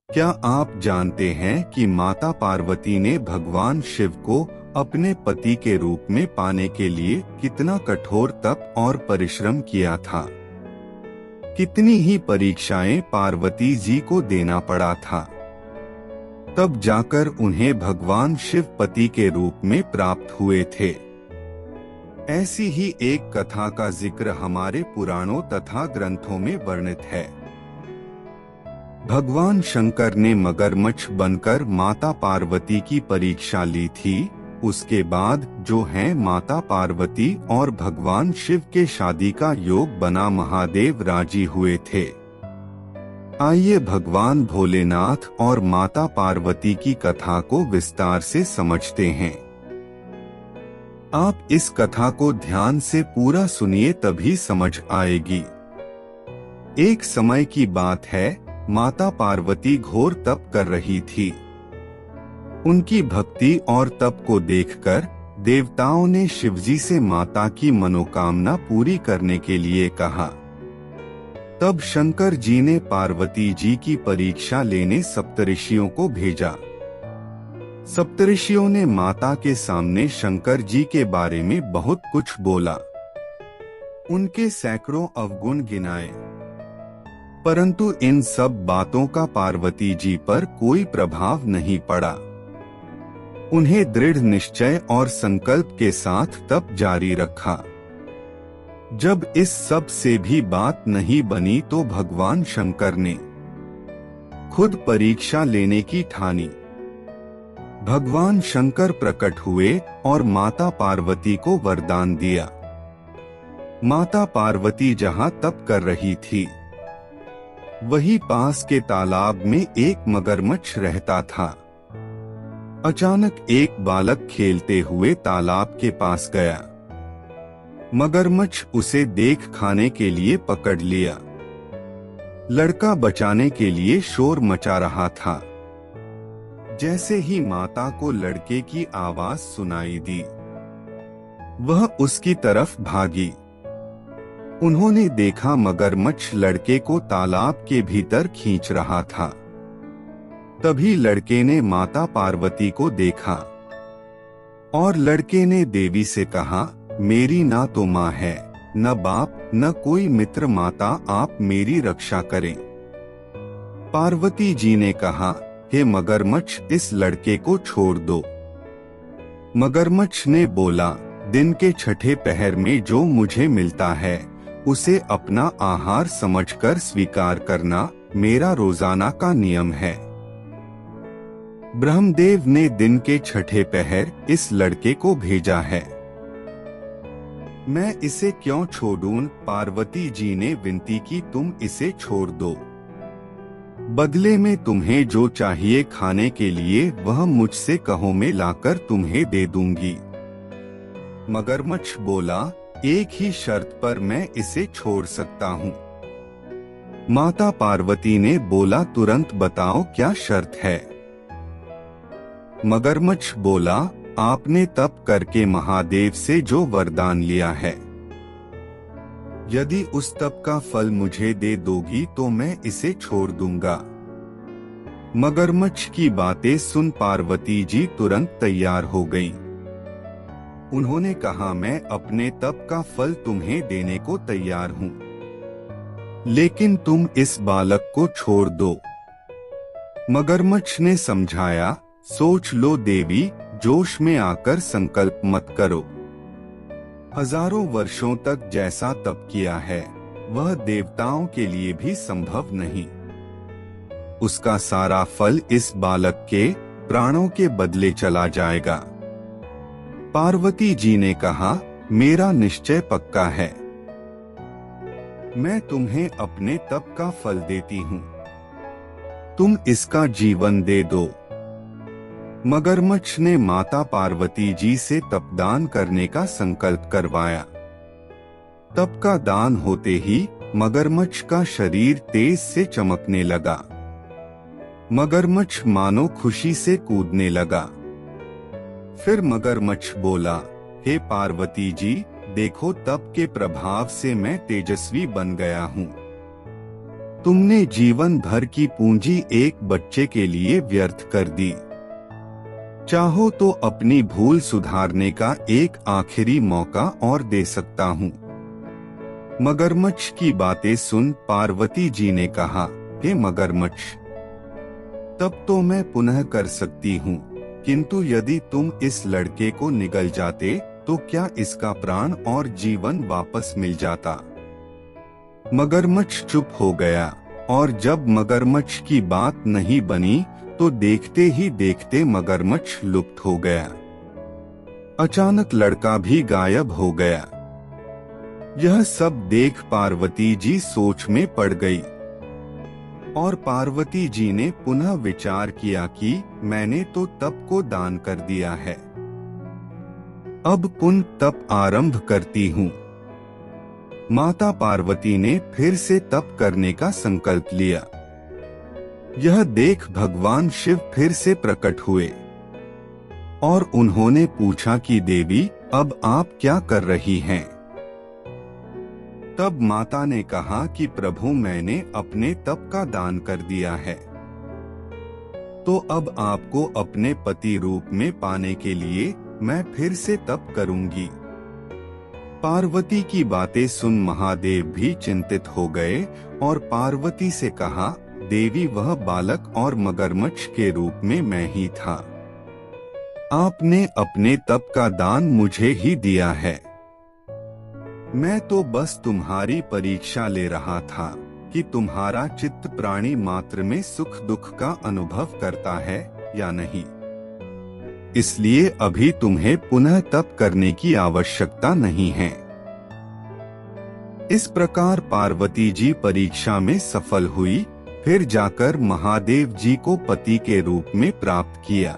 क्या आप जानते हैं कि माता पार्वती ने भगवान शिव को अपने पति के रूप में पाने के लिए कितना कठोर तप और परिश्रम किया था? कितनी ही परीक्षाएं पार्वती जी को देना पड़ा था, तब जाकर उन्हें भगवान शिव पति के रूप में प्राप्त हुए थे। ऐसी ही एक कथा का जिक्र हमारे पुराणों तथा ग्रंथों में वर्णित है। भगवान शंकर ने मगरमच्छ बनकर माता पार्वती की परीक्षा ली थी। उसके बाद जो है माता पार्वती और भगवान शिव के शादी का योग बना, महादेव राजी हुए थे। आइए भगवान भोलेनाथ और माता पार्वती की कथा को विस्तार से समझते हैं। आप इस कथा को ध्यान से पूरा सुनिए, तभी समझ आएगी। एक समय की बात है, माता पार्वती घोर तप कर रही थी। उनकी भक्ति और तप को देखकर देवताओं ने शिवजी से माता की मनोकामना पूरी करने के लिए कहा। तब शंकर जी ने पार्वती जी की परीक्षा लेने सप्तऋषियों को भेजा। सप्तऋषियों ने माता के सामने शंकर जी के बारे में बहुत कुछ बोला। उनके सैकड़ों अवगुण गिनाए, परंतु इन सब बातों का पार्वती जी पर कोई प्रभाव नहीं पड़ा। उन्हें दृढ़ निश्चय और संकल्प के साथ तप जारी रखा। जब इस सब से भी बात नहीं बनी तो भगवान शंकर ने खुद परीक्षा लेने की ठानी। भगवान शंकर प्रकट हुए और माता पार्वती को वरदान दिया। माता पार्वती जहां तप कर रही थी, वही पास के तालाब में एक मगरमच्छ रहता था। अचानक एक बालक खेलते हुए तालाब के पास गया। मगरमच्छ उसे देख खाने के लिए पकड़ लिया। लड़का बचाने के लिए शोर मचा रहा था। जैसे ही माता को लड़के की आवाज सुनाई दी, वह उसकी तरफ भागी। उन्होंने देखा मगरमच्छ लड़के को तालाब के भीतर खींच रहा था। तभी लड़के ने माता पार्वती को देखा और लड़के ने देवी से कहा, मेरी ना तो माँ है, न बाप, न कोई मित्र, माता आप मेरी रक्षा करें। पार्वती जी ने कहा, हे मगरमच्छ, इस लड़के को छोड़ दो। मगरमच्छ ने बोला, दिन के छठे पहर में जो मुझे मिलता है उसे अपना आहार समझकर स्वीकार करना मेरा रोजाना का नियम है। ब्रह्मदेव ने दिन के छठे पहर इस लड़के को भेजा है। मैं इसे क्यों छोड़ूं? पार्वती जी ने विनती की, तुम इसे छोड़ दो। बदले में तुम्हें जो चाहिए खाने के लिए वह मुझसे कहो, मैं लाकर तुम्हें दे दूंगी। मगरमच्छ बोला, एक ही शर्त पर मैं इसे छोड़ सकता हूँ। माता पार्वती ने बोला, तुरंत बताओ क्या शर्त है। मगरमच्छ बोला, आपने तप करके महादेव से जो वरदान लिया है, यदि उस तप का फल मुझे दे दोगी तो मैं इसे छोड़ दूंगा। मगरमच्छ की बातें सुन पार्वती जी तुरंत तैयार हो गईं। उन्होंने कहा, मैं अपने तप का फल तुम्हें देने को तैयार हूँ, लेकिन तुम इस बालक को छोड़ दो। मगरमच्छ ने समझाया, सोच लो देवी, जोश में आकर संकल्प मत करो। हजारों वर्षों तक जैसा तप किया है वह देवताओं के लिए भी संभव नहीं। उसका सारा फल इस बालक के प्राणों के बदले चला जाएगा। पार्वती जी ने कहा, मेरा निश्चय पक्का है, मैं तुम्हें अपने तप का फल देती हूँ, तुम इसका जीवन दे दो। मगरमच्छ ने माता पार्वती जी से तपदान करने का संकल्प करवाया। तप का दान होते ही मगरमच्छ का शरीर तेज से चमकने लगा। मगरमच्छ मानो खुशी से कूदने लगा। फिर मगरमच्छ बोला, हे पार्वती जी, देखो तप के प्रभाव से मैं तेजस्वी बन गया हूँ। तुमने जीवन भर की पूंजी एक बच्चे के लिए व्यर्थ कर दी। चाहो तो अपनी भूल सुधारने का एक आखिरी मौका और दे सकता हूँ। मगरमच्छ की बातें सुन पार्वती जी ने कहा, हे मगरमच्छ, तब तो मैं पुनः कर सकती हूँ, किंतु यदि तुम इस लड़के को निगल जाते तो क्या इसका प्राण और जीवन वापस मिल जाता? मगरमच्छ चुप हो गया, और जब मगरमच्छ की बात नहीं बनी तो देखते ही देखते मगरमच्छ लुप्त हो गया। अचानक लड़का भी गायब हो गया। यह सब देख पार्वती जी सोच में पड़ गई, और पार्वती जी ने पुनः विचार किया कि मैंने तो तप को दान कर दिया है, अब पुनः तप आरंभ करती हूँ। माता पार्वती ने फिर से तप करने का संकल्प लिया। यह देख भगवान शिव फिर से प्रकट हुए, और उन्होंने पूछा कि देवी, अब आप क्या कर रही हैं? तब माता ने कहा कि प्रभु, मैंने अपने तप का दान कर दिया है, तो अब आपको अपने पति रूप में पाने के लिए मैं फिर से तप करूंगी। पार्वती की बातें सुन महादेव भी चिंतित हो गए और पार्वती से कहा, देवी, वह बालक और मगरमच्छ के रूप में मैं ही था। आपने अपने तप का दान मुझे ही दिया है। मैं तो बस तुम्हारी परीक्षा ले रहा था कि तुम्हारा चित्त प्राणी मात्र में सुख दुख का अनुभव करता है या नहीं। इसलिए अभी तुम्हें पुनः तप करने की आवश्यकता नहीं है। इस प्रकार पार्वती जी परीक्षा में सफल हुई, फिर जाकर महादेव जी को पति के रूप में प्राप्त किया।